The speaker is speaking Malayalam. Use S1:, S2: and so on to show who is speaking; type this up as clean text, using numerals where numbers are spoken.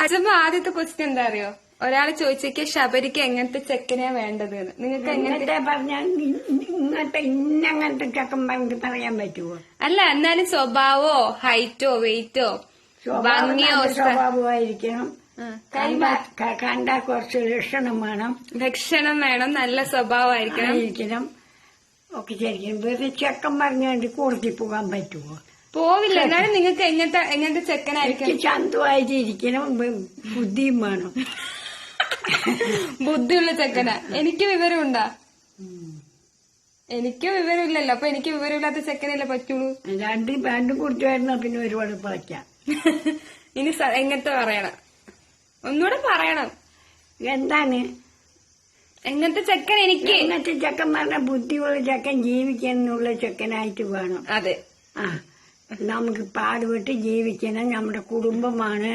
S1: അച്ഛമ്മ ആദ്യത്തെ ക്വസ്റ്റ്യൻ എന്താ അറിയോ? ഒരാള് ചോദിച്ചേക്ക് ശബരിക്ക് എങ്ങനത്തെ ചെക്കനെയാ വേണ്ടത്? നിങ്ങൾക്ക് എങ്ങനത്തെ
S2: പറഞ്ഞാൽ ഇന്നങ്ങനത്തെ ചെക്കൻ പറഞ്ഞിട്ട് പറയാൻ പറ്റുമോ?
S1: അല്ല, എന്നാലും സ്വഭാവോ ഹൈറ്റോ വെയിറ്റോ ഭംഗിയോ
S2: സ്വഭാവമായിരിക്കണം. കണ്ടാ കുറച്ച് ലക്ഷണം വേണം.
S1: ലക്ഷണം വേണം, നല്ല സ്വഭാവമായിരിക്കണം
S2: ഒക്കെ ശരിക്കും. വെറുതെ ചെക്കൻ പറഞ്ഞുകൊണ്ട് കൂടത്തി പോകാൻ പറ്റുമോ?
S1: പോവില്ല. എന്നാലും നിങ്ങൾക്ക് എങ്ങനത്തെ ചെക്കനായിരിക്കും?
S2: ചന്തുവായിട്ടിരിക്കണം, ബുദ്ധിയും വേണം.
S1: ബുദ്ധിയുള്ള ചെക്കനാ. എനിക്ക് വിവരമുണ്ടാ? എനിക്ക് വിവരമില്ലല്ലോ. അപ്പൊ എനിക്ക് വിവരമില്ലാത്ത ചെക്കനല്ലേ പറ്റുള്ളൂ.
S2: രണ്ടും കുടിച്ചുവായിരുന്ന പിന്നെ ഒരുപാട് പറിക്കാം.
S1: ഇനി എങ്ങനത്തെ പറയണം? ഒന്നുകൂടെ പറയണം.
S2: എന്താണ്
S1: എങ്ങനത്തെ ചെക്കൻ? എനിക്ക്
S2: എങ്ങനത്തെ ചെക്കൻ പറഞ്ഞ ബുദ്ധിയുള്ള ചെക്കൻ, ജീവിക്കാനുള്ള ചെക്കനായിട്ട് വേണം.
S1: അതെ.
S2: നമുക്ക് പാടുപെട്ട് ജീവിക്കണം. നമ്മുടെ കുടുംബമാണ്.